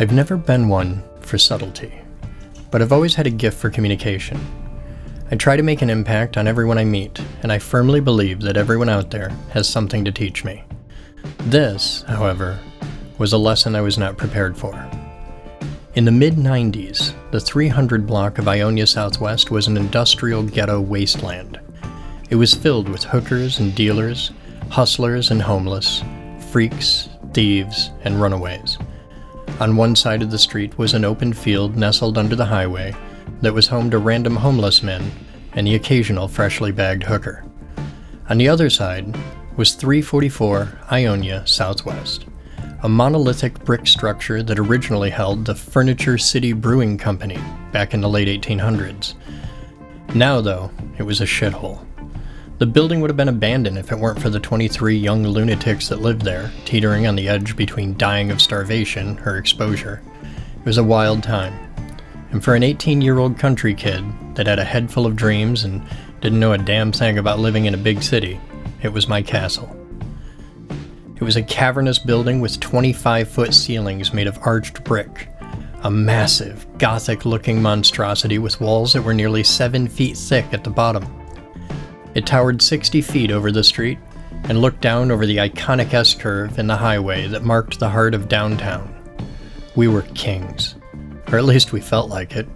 I've never been one for subtlety, but I've always had a gift for communication. I try to make an impact on everyone I meet, and I firmly believe that everyone out there has something to teach me. This, however, was a lesson I was not prepared for. In the mid-90s, the 300 block of Ionia Southwest was an industrial ghetto wasteland. It was filled with hookers and dealers, hustlers and homeless, freaks, thieves, and runaways. On one side of the street was an open field nestled under the highway that was home to random homeless men and the occasional freshly bagged hooker. On the other side was 344 Ionia Southwest, a monolithic brick structure that originally held the Furniture City Brewing Company back in the late 1800s. Now, though, it was a shithole. The building would have been abandoned if it weren't for the 23 young lunatics that lived there, teetering on the edge between dying of starvation or exposure. It was a wild time. And for an 18-year-old country kid that had a head full of dreams and didn't know a damn thing about living in a big city, it was my castle. It was a cavernous building with 25-foot ceilings made of arched brick, a massive, Gothic-looking monstrosity with walls that were nearly 7 feet thick at the bottom. It towered 60 feet over the street and looked down over the iconic S-curve in the highway that marked the heart of downtown. We were kings, or at least we felt like it.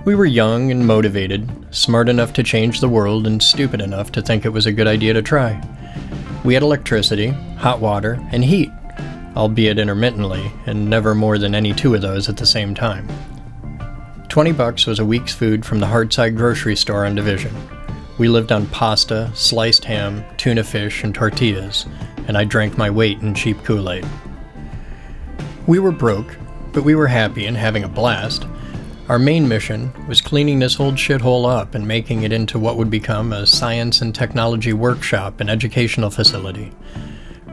We were young and motivated, smart enough to change the world and stupid enough to think it was a good idea to try. We had electricity, hot water, and heat, albeit intermittently, and never more than any two of those at the same time. $20 was a week's food from the Hardside grocery store on Division. We lived on pasta, sliced ham, tuna fish, and tortillas, and I drank my weight in cheap Kool-Aid. We were broke, but we were happy and having a blast. Our main mission was cleaning this old shithole up and making it into what would become a science and technology workshop and educational facility.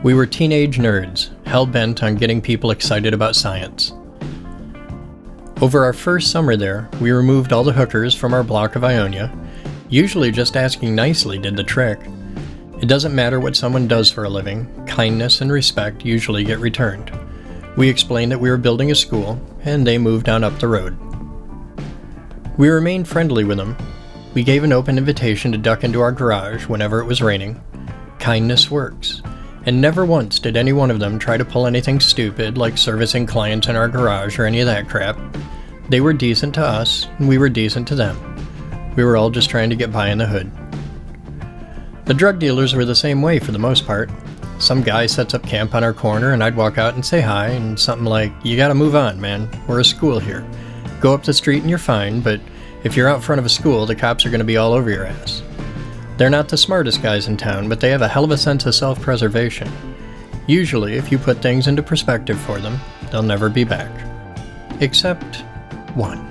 We were teenage nerds, hell-bent on getting people excited about science. Over our first summer there, we removed all the hookers from our block of Ionia. Usually just asking nicely did the trick. It doesn't matter what someone does for a living, kindness and respect usually get returned. We explained that we were building a school, and they moved on up the road. We remained friendly with them. We gave an open invitation to duck into our garage whenever it was raining. Kindness works. And never once did any one of them try to pull anything stupid like servicing clients in our garage or any of that crap. They were decent to us, and we were decent to them. We were all just trying to get by in the hood. The drug dealers were the same way for the most part. Some guy sets up camp on our corner and I'd walk out and say hi and something like, "You gotta move on, man. We're a school here. Go up the street and you're fine, but if you're out front of a school, the cops are gonna be all over your ass." They're not the smartest guys in town, but they have a hell of a sense of self-preservation. Usually, if you put things into perspective for them, they'll never be back. Except one.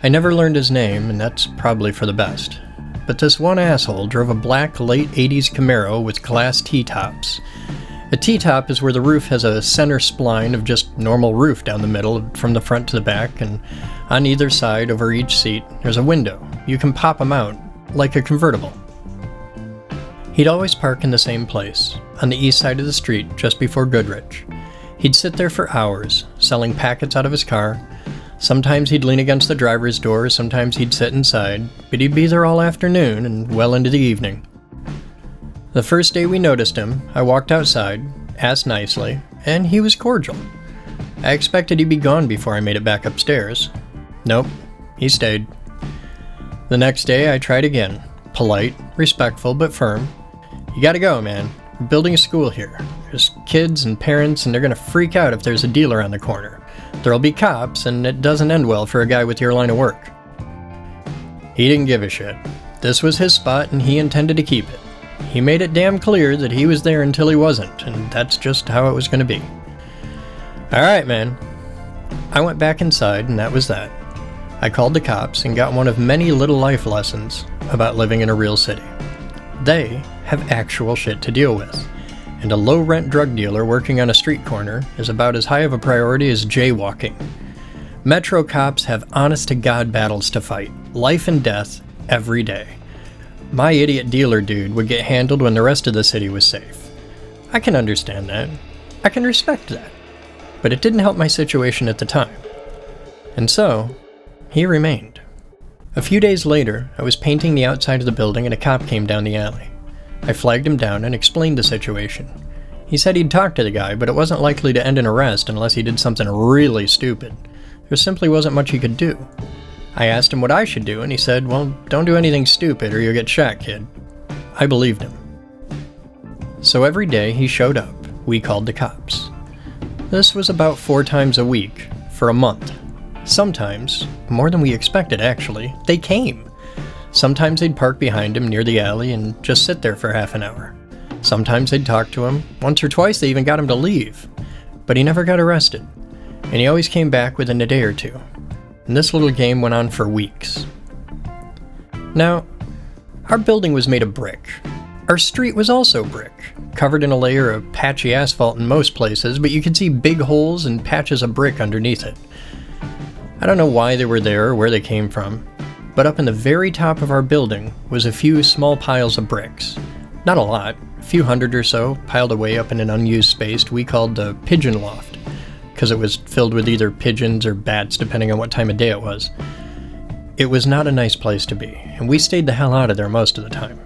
I never learned his name, and that's probably for the best. But this one asshole drove a black late 80s Camaro with glass T-tops. A T-top is where the roof has a center spline of just normal roof down the middle from the front to the back, and on either side over each seat there's a window. You can pop them out, like a convertible. He'd always park in the same place, on the east side of the street just before Goodrich. He'd sit there for hours, selling packets out of his car. Sometimes he'd lean against the driver's door, sometimes he'd sit inside, but he'd be there all afternoon and well into the evening. The first day we noticed him, I walked outside, asked nicely, and he was cordial. I expected he'd be gone before I made it back upstairs. Nope, he stayed. The next day I tried again, polite, respectful, but firm. "You gotta go, man. We're building a school here. There's kids and parents, and they're gonna freak out if there's a dealer on the corner. There'll be cops, and it doesn't end well for a guy with your line of work." He didn't give a shit. This was his spot, and he intended to keep it. He made it damn clear that he was there until he wasn't, and that's just how it was going to be. Alright, man. I went back inside, and that was that. I called the cops and got one of many little life lessons about living in a real city. They have actual shit to deal with. And a low-rent drug dealer working on a street corner is about as high of a priority as jaywalking. Metro cops have honest-to-God battles to fight, life and death, every day. My idiot dealer dude would get handled when the rest of the city was safe. I can understand that. I can respect that. but it didn't help my situation at the time. And so, he remained. A few days later, I was painting the outside of the building and a cop came down the alley. I flagged him down and explained the situation. He said he'd talk to the guy, but it wasn't likely to end in arrest unless he did something really stupid. There simply wasn't much he could do. I asked him what I should do, and he said, well, don't do anything stupid or you'll get shot, kid. I believed him. So every day he showed up, we called the cops. This was about 4 times a week, for a month. Sometimes, more than we expected actually, they came. Sometimes they'd park behind him near the alley and just sit there for half an hour. Sometimes they'd talk to him. Once or twice they even got him to leave. But he never got arrested. And he always came back within a day or two. And this little game went on for weeks. Now, our building was made of brick. Our street was also brick, covered in a layer of patchy asphalt in most places, but you could see big holes and patches of brick underneath it. I don't know why they were there or where they came from, but up in the very top of our building was a few small piles of bricks. Not a lot, a few hundred or so, piled away up in an unused space we called the pigeon loft, because it was filled with either pigeons or bats depending on what time of day it was. It was not a nice place to be, and we stayed the hell out of there most of the time.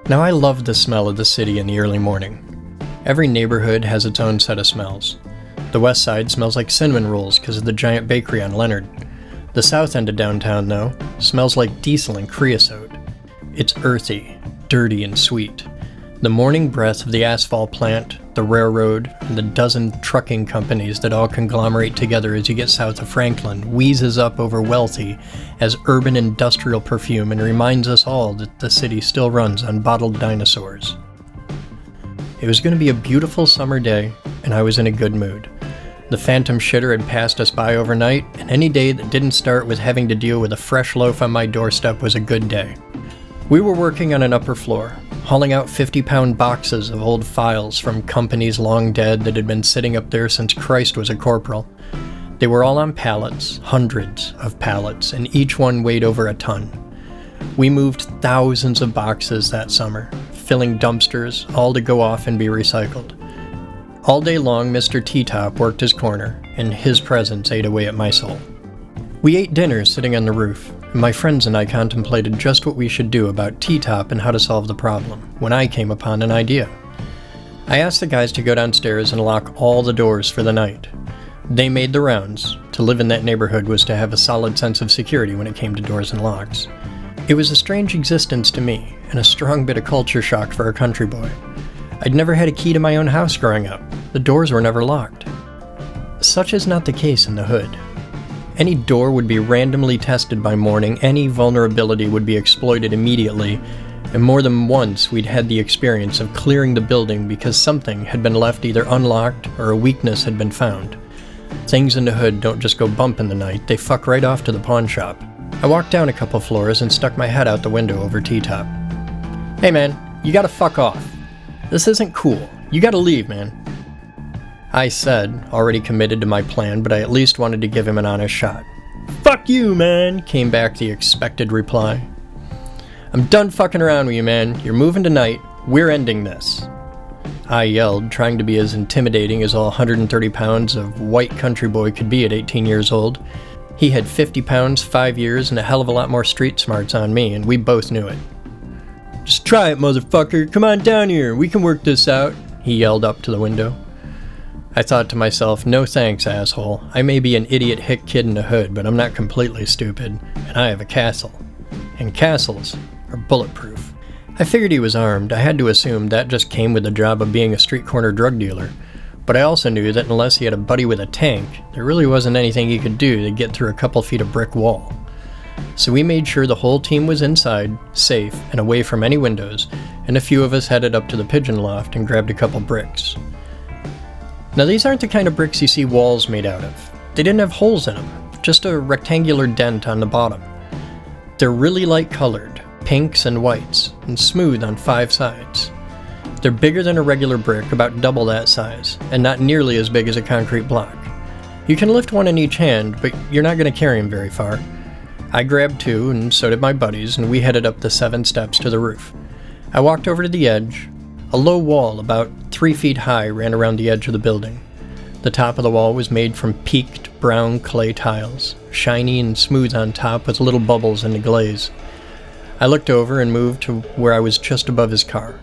Now I loved the smell of the city in the early morning. Every neighborhood has its own set of smells. The west side smells like cinnamon rolls because of the giant bakery on Leonard. The south end of downtown, though, smells like diesel and creosote. It's earthy, dirty, and sweet. The morning breath of the asphalt plant, the railroad, and the dozen trucking companies that all conglomerate together as you get south of Franklin wheezes up over Wealthy as urban industrial perfume and reminds us all that the city still runs on bottled dinosaurs. It was going to be a beautiful summer day, and I was in a good mood. The phantom shitter had passed us by overnight, and any day that didn't start with having to deal with a fresh loaf on my doorstep was a good day. We were working on an upper floor, hauling out 50-pound boxes of old files from companies long dead that had been sitting up there since Christ was a corporal. They were all on pallets, hundreds of pallets, and each one weighed over a ton. We moved thousands of boxes that summer, filling dumpsters, all to go off and be recycled. All day long, Mr. T-Top worked his corner, and his presence ate away at my soul. We ate dinner sitting on the roof, and my friends and I contemplated just what we should do about T-Top and how to solve the problem, when I came upon an idea. I asked the guys to go downstairs and lock all the doors for the night. They made the rounds. To live in that neighborhood was to have a solid sense of security when it came to doors and locks. It was a strange existence to me, and a strong bit of culture shock for a country boy. I'd never had a key to my own house growing up. The doors were never locked. Such is not the case in the hood. Any door would be randomly tested by morning, any vulnerability would be exploited immediately, and more than once we'd had the experience of clearing the building because something had been left either unlocked or a weakness had been found. Things in the hood don't just go bump in the night, they fuck right off to the pawn shop. I walked down a couple floors and stuck my head out the window over T-Top. Hey man, you gotta fuck off. This isn't cool. You gotta leave, man. I said, already committed to my plan, but I at least wanted to give him an honest shot. Fuck you, man, came back the expected reply. I'm done fucking around with you, man. You're moving tonight. We're ending this. I yelled, trying to be as intimidating as all 130 pounds of white country boy could be at 18 years old. He had 50 pounds, 5 years, and a hell of a lot more street smarts on me, and we both knew it. Just try it, motherfucker. Come on down here. We can work this out, he yelled up to the window. I thought to myself, no thanks, asshole. I may be an idiot hick kid in the hood, but I'm not completely stupid, and I have a castle. And castles are bulletproof. I figured he was armed. I had to assume that just came with the job of being a street corner drug dealer. But I also knew that unless he had a buddy with a tank, there really wasn't anything he could do to get through a couple feet of brick wall. So we made sure the whole team was inside, safe, and away from any windows, and a few of us headed up to the pigeon loft and grabbed a couple bricks. Now these aren't the kind of bricks you see walls made out of. They didn't have holes in them, just a rectangular dent on the bottom. They're really light colored, pinks and whites, and smooth on 5 sides. They're bigger than a regular brick, about double that size, and not nearly as big as a concrete block. You can lift one in each hand, but you're not going to carry them very far. I grabbed 2, and so did my buddies, and we headed up the 7 steps to the roof. I walked over to the edge. A low wall, about 3 feet high, ran around the edge of the building. The top of the wall was made from peaked brown clay tiles, shiny and smooth on top with little bubbles in the glaze. I looked over and moved to where I was just above his car.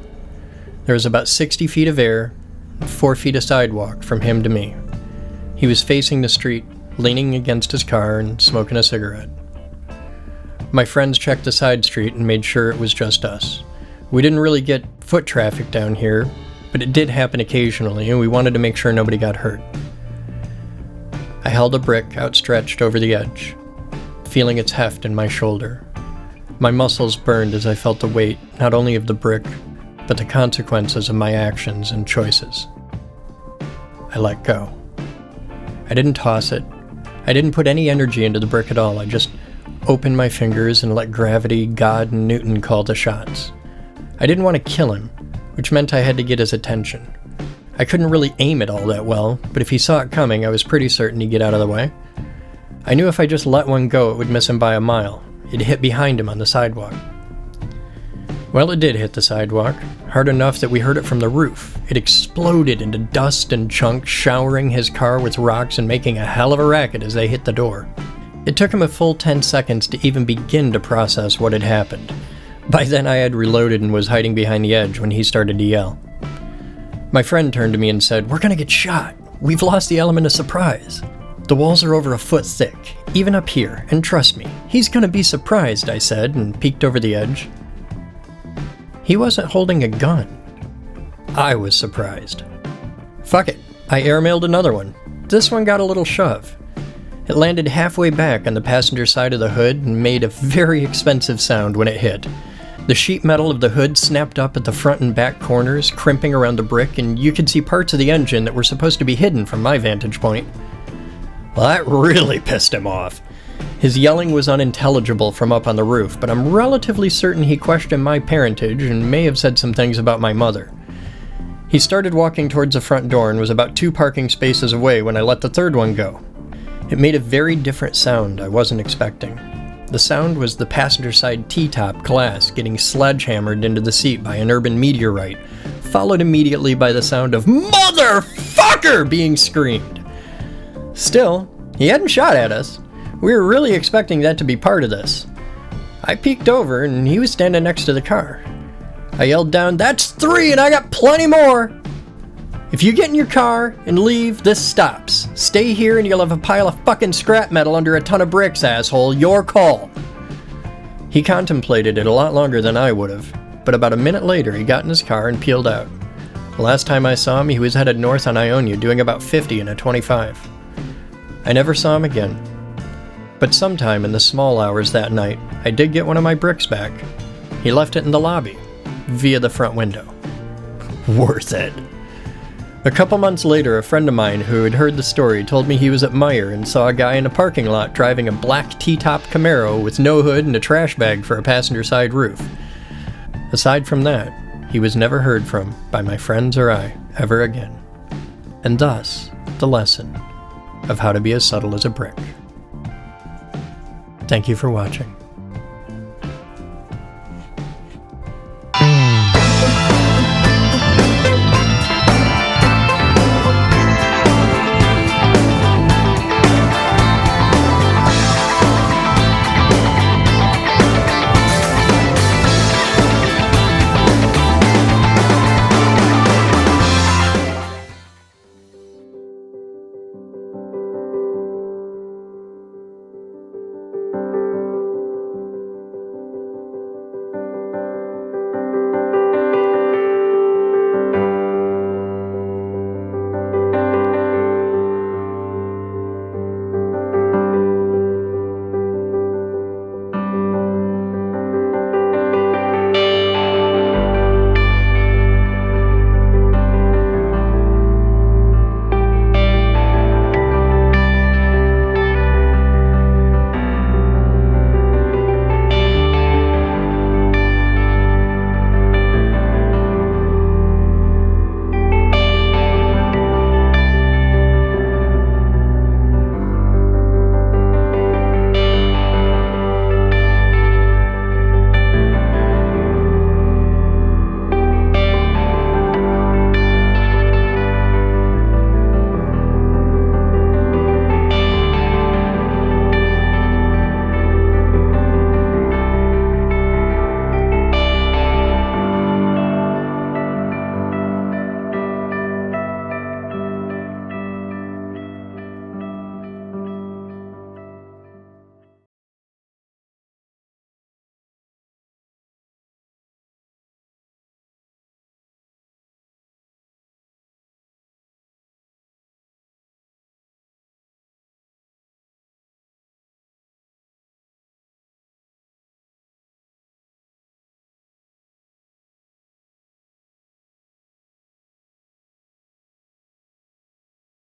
There was about 60 feet of air, and 4 feet of sidewalk from him to me. He was facing the street, leaning against his car and smoking a cigarette. My friends checked the side street and made sure it was just us. We didn't really get foot traffic down here, but it did happen occasionally, and we wanted to make sure nobody got hurt. I held a brick outstretched over the edge, feeling its heft in my shoulder. My muscles burned as I felt the weight, not only of the brick, but the consequences of my actions and choices. I let go. I didn't toss it. I didn't put any energy into the brick at all. I just opened my fingers and let gravity, God, and Newton call the shots. I didn't want to kill him, which meant I had to get his attention. I couldn't really aim it all that well, but if he saw it coming, I was pretty certain he'd get out of the way. I knew if I just let one go, it would miss him by a mile. It'd hit behind him on the sidewalk. Well, it did hit the sidewalk, hard enough that we heard it from the roof. It exploded into dust and chunks, showering his car with rocks and making a hell of a racket as they hit the door. It took him a full 10 seconds to even begin to process what had happened. By then I had reloaded and was hiding behind the edge when he started to yell. My friend turned to me and said, "We're gonna get shot. We've lost the element of surprise. The walls are over a foot thick, even up here, and trust me, he's gonna be surprised," I said, and peeked over the edge. He wasn't holding a gun. I was surprised. Fuck it, I airmailed another one. This one got a little shove. It landed halfway back on the passenger side of the hood and made a very expensive sound when it hit. The sheet metal of the hood snapped up at the front and back corners, crimping around the brick, and you could see parts of the engine that were supposed to be hidden from my vantage point. Well, that really pissed him off. His yelling was unintelligible from up on the roof, but I'm relatively certain he questioned my parentage and may have said some things about my mother. He started walking towards the front door and was about 2 parking spaces away when I let the third one go. It made a very different sound I wasn't expecting. The sound was the passenger side T-top glass getting sledgehammered into the seat by an urban meteorite, followed immediately by the sound of "Motherfucker!" being screamed. Still, he hadn't shot at us. We were really expecting that to be part of this. I peeked over and he was standing next to the car. I yelled down, "That's 3 and I got plenty more! If you get in your car and leave, this stops. Stay here and you'll have a pile of fucking scrap metal under a ton of bricks, asshole. Your call." He contemplated it a lot longer than I would have, but about a minute later he got in his car and peeled out. The last time I saw him, he was headed north on Ionia doing about 50 in a 25. I never saw him again. But sometime in the small hours that night, I did get one of my bricks back. He left it in the lobby, via the front window. Worth it. A couple months later, a friend of mine who had heard the story told me he was at Meijer and saw a guy in a parking lot driving a black T-top Camaro with no hood and a trash bag for a passenger side roof. Aside from that, he was never heard from by my friends or I ever again. And thus, the lesson of how to be as subtle as a brick. Thank you for watching.